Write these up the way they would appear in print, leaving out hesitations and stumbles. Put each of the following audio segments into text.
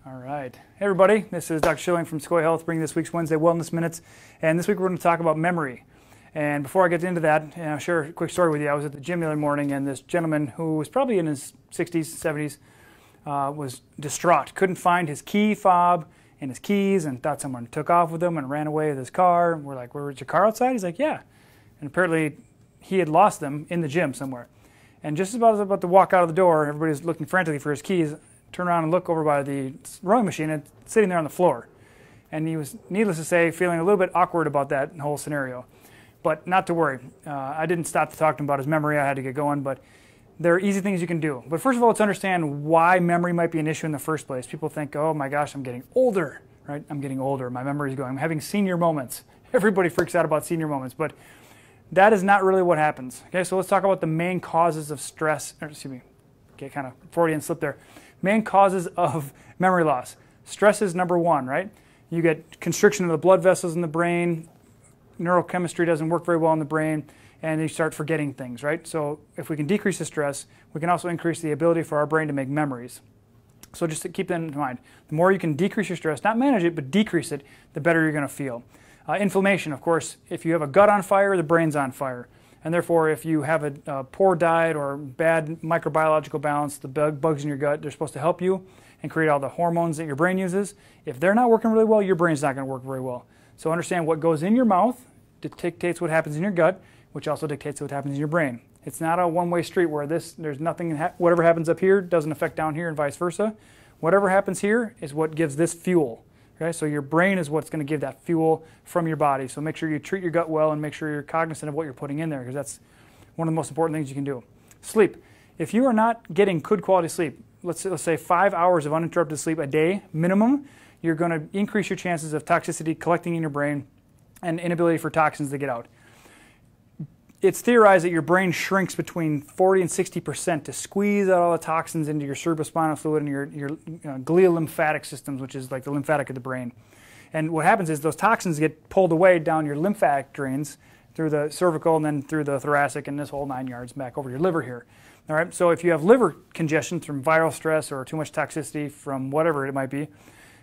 All right. Hey everybody, this is Dr. Schilling from Sequoia Health bringing this week's Wednesday Wellness Minutes. And this week we're going to talk about memory. And before I get into that, I'll share a quick story with you. I was at the gym the other morning and this gentleman who was probably in his 60s, 70s was distraught. Couldn't find his key fob and his keys and thought someone took off with him and ran away with his car. We're like, "Where's your car outside?" He's like, "Yeah." And apparently he had lost them in the gym somewhere. And just as I was about to walk out of the door, everybody's looking frantically for his keys. Turn around and look over by the rowing machine and it's sitting there on the floor. And he was, needless to say, feeling a little bit awkward about that whole scenario. But not to worry. I didn't stop to talk to him about his memory. I had to get going. But there are easy things you can do. But first of all, let's understand why memory might be an issue in the first place. People think, oh my gosh, I'm getting older, right? I'm getting older. My memory is going. I'm having senior moments. Everybody freaks out about senior moments. But that is not really what happens. Okay, so let's talk about the main causes of stress. Okay, kind of Freudian slip there. Main causes of memory loss. Stress is number one, right? You get constriction of the blood vessels in the brain, neurochemistry doesn't work very well in the brain, and you start forgetting things, right? So if we can decrease the stress, we can also increase the ability for our brain to make memories. So just to keep that in mind, the more you can decrease your stress, not manage it, but decrease it, the better you're going to feel. Inflammation, of course, if you have a gut on fire, the brain's on fire. And therefore, if you have a poor diet or bad microbiological balance, the bugs in your gut, they're supposed to help you and create all the hormones that your brain uses. If they're not working really well, your brain's not going to work very well. So understand what goes in your mouth dictates what happens in your gut, which also dictates what happens in your brain. It's not a one-way street where there's nothing, whatever happens up here doesn't affect down here and vice versa. Whatever happens here is what gives this fuel. Okay, so your brain is what's going to give that fuel from your body. So make sure you treat your gut well and make sure you're cognizant of what you're putting in there because that's one of the most important things you can do. Sleep. If you are not getting good quality sleep, let's say 5 hours of uninterrupted sleep a day minimum, you're going to increase your chances of toxicity collecting in your brain and inability for toxins to get out. It's theorized that your brain shrinks between 40 and 60% to squeeze out all the toxins into your cerebrospinal fluid and your glial lymphatic systems, which is like the lymphatic of the brain. And what happens is those toxins get pulled away down your lymphatic drains through the cervical and then through the thoracic and this whole 9 yards back over your liver here. All right. So if you have liver congestion from viral stress or too much toxicity from whatever it might be,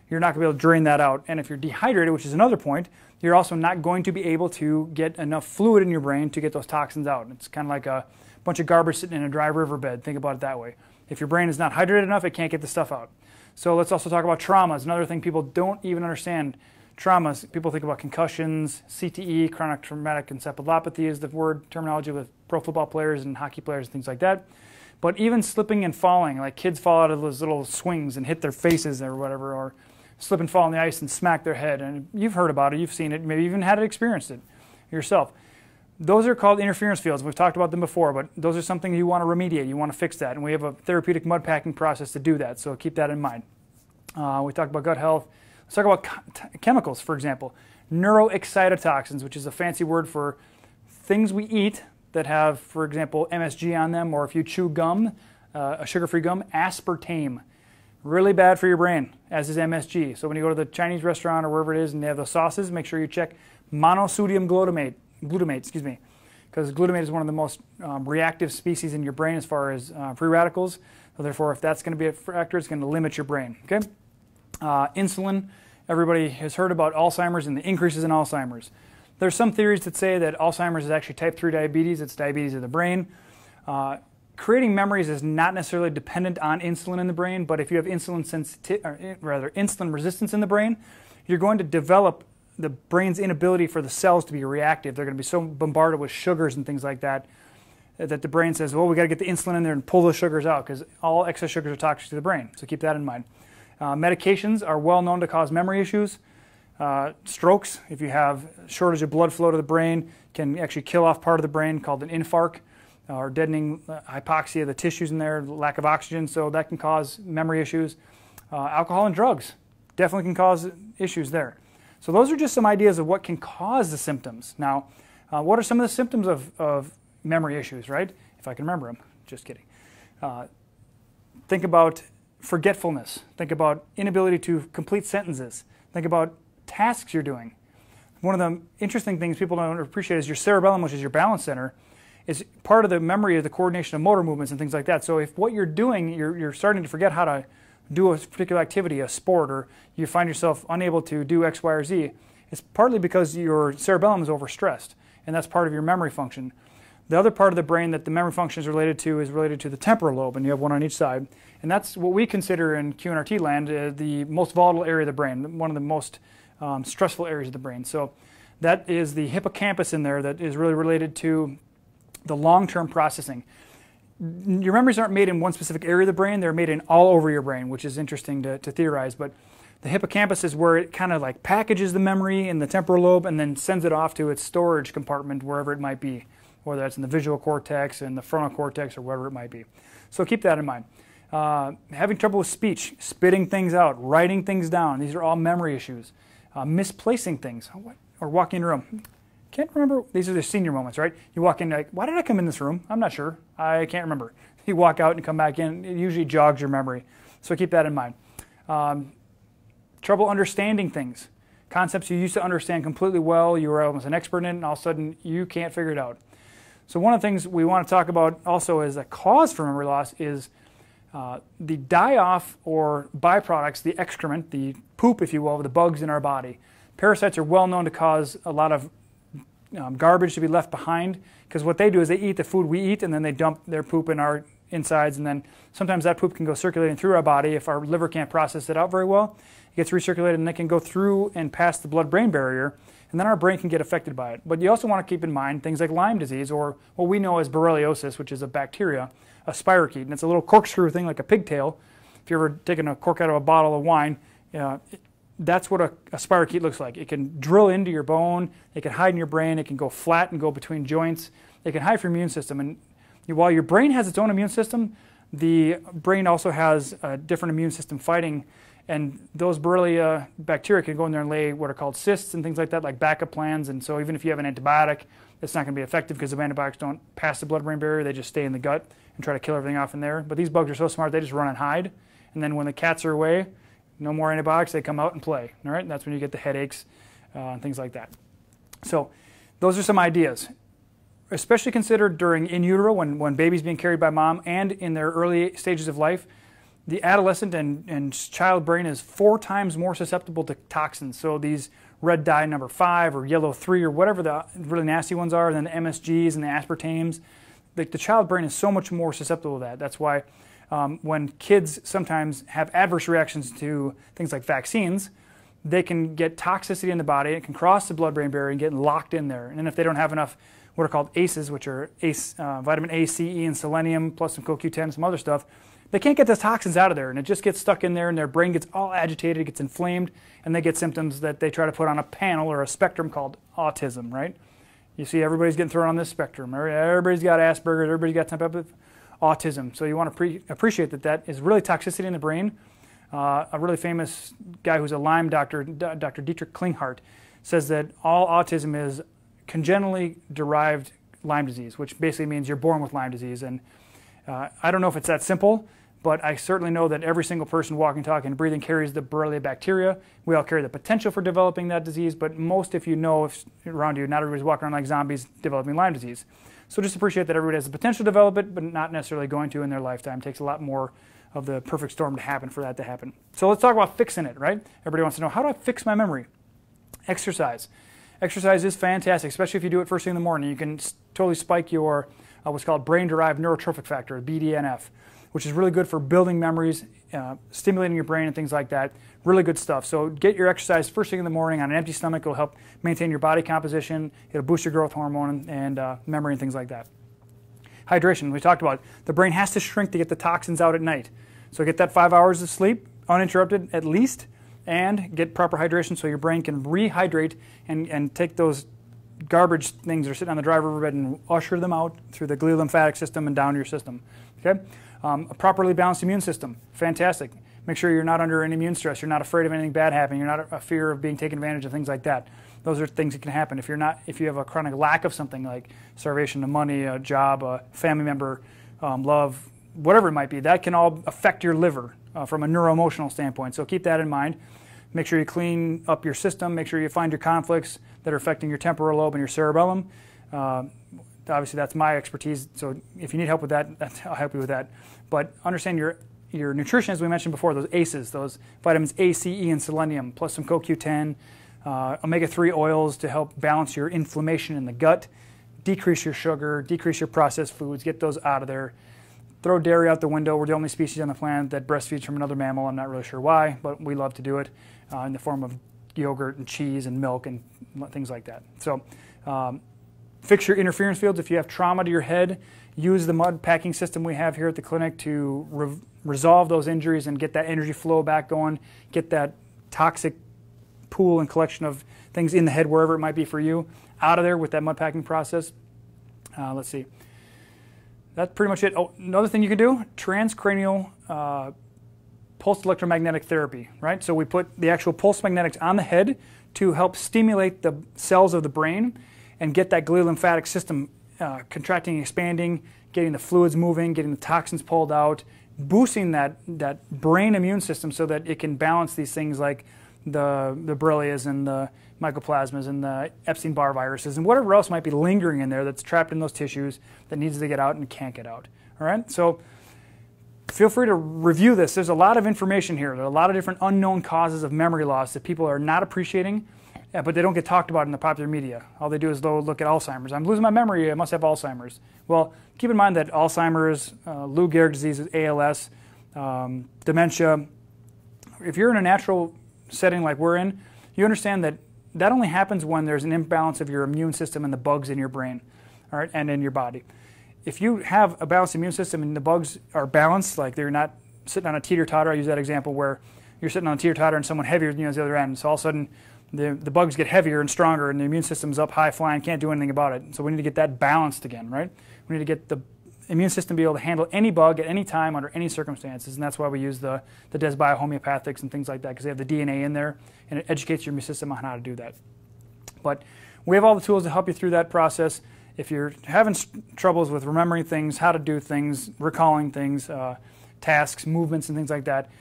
you're not going to be able to drain that out. And if you're dehydrated, which is another point, you're also not going to be able to get enough fluid in your brain to get those toxins out. It's kind of like a bunch of garbage sitting in a dry riverbed. Think about it that way. If your brain is not hydrated enough, it can't get the stuff out. So let's also talk about traumas. Another thing people don't even understand. Traumas, people think about concussions, CTE, chronic traumatic encephalopathy is the word terminology with pro football players and hockey players and things like that. But even slipping and falling, like kids fall out of those little swings and hit their faces or whatever, or slip and fall on the ice and smack their head. And you've heard about it, you've seen it, maybe even had it, experienced it yourself. Those are called interference fields. We've talked about them before, but those are something you want to remediate. You want to fix that. And we have a therapeutic mud packing process to do that, so keep that in mind. We talked about gut health. Let's talk about chemicals, for example. Neuroexcitotoxins, which is a fancy word for things we eat that have, for example, MSG on them, or if you chew gum, a sugar-free gum, aspartame. Really bad for your brain, as is MSG. So when you go to the Chinese restaurant or wherever it is and they have those sauces, make sure you check monosodium glutamate, because glutamate is one of the most reactive species in your brain as far as free radicals. So therefore, if that's going to be a factor, it's going to limit your brain. Okay. Insulin. Everybody has heard about Alzheimer's and the increases in Alzheimer's. There's some theories that say that Alzheimer's is actually type 3 diabetes. It's diabetes of the brain. Creating memories is not necessarily dependent on insulin in the brain, but if you have insulin resistance in the brain, you're going to develop the brain's inability for the cells to be reactive. They're going to be so bombarded with sugars and things like that that the brain says, well, we got to get the insulin in there and pull those sugars out because all excess sugars are toxic to the brain. So keep that in mind. Medications are well known to cause memory issues. Strokes, if you have shortage of blood flow to the brain, can actually kill off part of the brain called an infarct. Or deadening hypoxia of the tissues in there, lack of oxygen, so that can cause memory issues. Alcohol and drugs definitely can cause issues there. So those are just some ideas of what can cause the symptoms. Now, what are some of the symptoms of memory issues, right? If I can remember them, just kidding. Think about forgetfulness. Think about inability to complete sentences. Think about tasks you're doing. One of the interesting things people don't appreciate is your cerebellum, which is your balance center, is part of the memory of the coordination of motor movements and things like that. So if what you're doing, you're starting to forget how to do a particular activity, a sport, or you find yourself unable to do X, Y, or Z, it's partly because your cerebellum is overstressed, and that's part of your memory function. The other part of the brain that the memory function is related to the temporal lobe, and you have one on each side. And that's what we consider in QNRT land the most volatile area of the brain, one of the most stressful areas of the brain. So that is the hippocampus in there that is really related to the long-term processing. Your memories aren't made in one specific area of the brain, they're made in all over your brain, which is interesting to theorize. But the hippocampus is where it kind of like packages the memory in the temporal lobe and then sends it off to its storage compartment wherever it might be, whether that's in the visual cortex, in the frontal cortex, or wherever it might be. So keep that in mind. Having trouble with speech, spitting things out, writing things down, these are all memory issues. Misplacing things, or walking in a room. Can't remember, these are the senior moments, right? You walk in like, why did I come in this room? I'm not sure, I can't remember. You walk out and come back in, it usually jogs your memory. So keep that in mind. Trouble understanding things. Concepts you used to understand completely well, you were almost an expert in it, and all of a sudden you can't figure it out. So one of the things we want to talk about also as a cause for memory loss is the die-off or byproducts, the excrement, the poop, if you will, of the bugs in our body. Parasites are well known to cause a lot of garbage to be left behind, because what they do is they eat the food we eat and then they dump their poop in our insides, and then sometimes that poop can go circulating through our body if our liver can't process it out very well. It gets recirculated and it can go through and past the blood-brain barrier, and then our brain can get affected by it. But you also want to keep in mind things like Lyme disease, or what we know as borreliosis, which is a bacteria, a spirochete, and it's a little corkscrew thing like a pigtail. If you've ever taken a cork out of a bottle of wine, that's what a spirochete looks like. It can drill into your bone, it can hide in your brain, it can go flat and go between joints, it can hide from your immune system. And while your brain has its own immune system, the brain also has a different immune system fighting, and those Borrelia bacteria can go in there and lay what are called cysts and things like that, like backup plans. And so even if you have an antibiotic, it's not going to be effective because the antibiotics don't pass the blood-brain barrier, they just stay in the gut and try to kill everything off in there. But these bugs are so smart, they just run and hide, and then when the cats are away, no more antibiotics, they come out and play. All right, and that's when you get the headaches and things like that. So those are some ideas. Especially considered during in utero, when baby's being carried by mom, and in their early stages of life. The adolescent and child brain is 4 times more susceptible to toxins. So these red dye number 5 or yellow 3 or whatever the really nasty ones are, and then the MSGs and the aspartames. The child brain is so much more susceptible to that. That's why when kids sometimes have adverse reactions to things like vaccines, they can get toxicity in the body, it can cross the blood-brain barrier and get locked in there. And if they don't have enough what are called ACEs, which are vitamin A, C, E, and selenium, plus some CoQ10 and some other stuff, they can't get those toxins out of there, and it just gets stuck in there, and their brain gets all agitated, it gets inflamed, and they get symptoms that they try to put on a panel or a spectrum called autism, right? You see everybody's getting thrown on this spectrum. Everybody's got Asperger's, everybody's got some type of autism. So you want to appreciate that is really toxicity in the brain. A really famous guy who's a Lyme doctor, Dr. Dietrich Klinghardt, says that all autism is congenitally derived Lyme disease, which basically means you're born with Lyme disease. And I don't know if it's that simple, but I certainly know that every single person walking, talking, and breathing carries the Borrelia bacteria. We all carry the potential for developing that disease, but most, if you know, if around you, not everybody's walking around like zombies developing Lyme disease. So just appreciate that everybody has the potential to develop it, but not necessarily going to in their lifetime. It takes a lot more of the perfect storm to happen for that to happen. So let's talk about fixing it, right? Everybody wants to know, how do I fix my memory? Exercise. Exercise is fantastic, especially if you do it first thing in the morning. You can totally spike your what's called brain-derived neurotrophic factor, BDNF, which is really good for building memories, stimulating your brain and things like that. Really good stuff. So get your exercise first thing in the morning on an empty stomach. It'll help maintain your body composition. It'll boost your growth hormone and memory and things like that. Hydration, we talked about. The brain has to shrink to get the toxins out at night. So get that 5 hours of sleep, uninterrupted at least, and get proper hydration so your brain can rehydrate and take those garbage things that are sitting on the dry riverbed and usher them out through the glial lymphatic system and down to your system. Okay? A properly balanced immune system, fantastic. Make sure you're not under any immune stress. You're not afraid of anything bad happening. You're not a fear of being taken advantage of, things like that. Those are things that can happen. If you have a chronic lack of something like starvation of money, a job, a family member, love, whatever it might be, that can all affect your liver from a neuroemotional standpoint. So keep that in mind. Make sure you clean up your system. Make sure you find your conflicts that are affecting your temporal lobe and your cerebellum. Obviously, that's my expertise, so if you need help with that, I'll help you with that. But understand your your nutrition, as we mentioned before, those ACEs, those vitamins A, C, E, and selenium, plus some CoQ10, omega-3 oils to help balance your inflammation in the gut, decrease your sugar, decrease your processed foods, get those out of there. Throw dairy out the window. We're the only species on the planet that breastfeeds from another mammal. I'm not really sure why, but we love to do it in the form of yogurt and cheese and milk and things like that. So fix your interference fields. If you have trauma to your head, use the mud packing system we have here at the clinic to resolve those injuries and get that energy flow back going, get that toxic pool and collection of things in the head, wherever it might be for you, out of there with that mud packing process. Let's see. That's pretty much it. Oh, another thing you can do, transcranial pulsed electromagnetic therapy, right? So we put the actual pulse magnetics on the head to help stimulate the cells of the brain and get that glial lymphatic system contracting, expanding, getting the fluids moving, getting the toxins pulled out, boosting that brain immune system so that it can balance these things like the Borrelias and the mycoplasmas and the Epstein-Barr viruses and whatever else might be lingering in there that's trapped in those tissues that needs to get out and can't get out. All right? So feel free to review this. There's a lot of information here. There are a lot of different unknown causes of memory loss that people are not appreciating, but they don't get talked about in the popular media. All they do is they'll look at Alzheimer's. I'm losing my memory. I must have Alzheimer's. Well, keep in mind that Alzheimer's, Lou Gehrig disease, ALS, dementia, if you're in a natural setting like we're in, you understand that that only happens when there's an imbalance of your immune system and the bugs in your brain, all right, and in your body. If you have a balanced immune system and the bugs are balanced, like they're not sitting on a teeter-totter, I use that example where you're sitting on a teeter-totter and someone heavier than you is the other end, so all of a sudden the bugs get heavier and stronger and the immune system's up high flying, can't do anything about it. So we need to get that balanced again, right? We need to get the immune system to be able to handle any bug at any time under any circumstances, and that's why we use the Desbio homeopathics and things like that, because they have the DNA in there and it educates your immune system on how to do that. But we have all the tools to help you through that process. If you're having troubles with remembering things, how to do things, recalling things, tasks, movements, and things like that,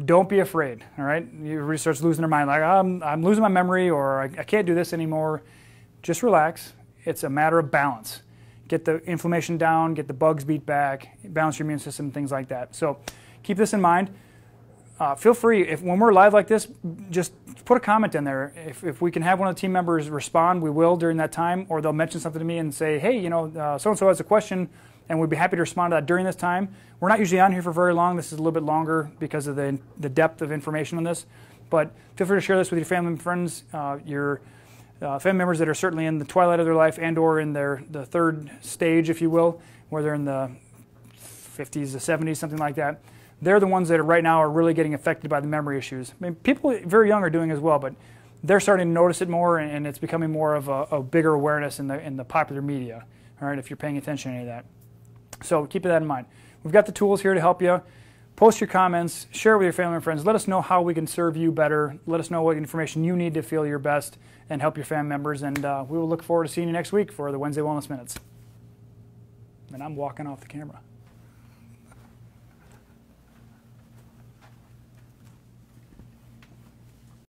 don't be afraid, all right? Everybody starts losing their mind, like, I'm losing my memory, or I can't do this anymore. Just relax. It's a matter of balance. Get the inflammation down, get the bugs beat back, balance your immune system, things like that. So keep this in mind. Feel free, when we're live like this, just put a comment in there. If we can have one of the team members respond, we will during that time, or they'll mention something to me and say, hey, so-and-so has a question, and we'd be happy to respond to that during this time. We're not usually on here for very long. This is a little bit longer because of the depth of information on this. But feel free to share this with your family and friends, your family members that are certainly in the twilight of their life and or in the third stage, if you will, where they're in the 50s, the 70s, something like that. They're the ones that right now are really getting affected by the memory issues. I mean, people very young are doing as well, but they're starting to notice it more, and it's becoming more of a bigger awareness in the popular media, all right, if you're paying attention to any of that. So keep that in mind. We've got the tools here to help you. Post your comments, share it with your family and friends. Let us know how we can serve you better. Let us know what information you need to feel your best and help your family members. And we will look forward to seeing you next week for the Wednesday Wellness Minutes. And I'm walking off the camera.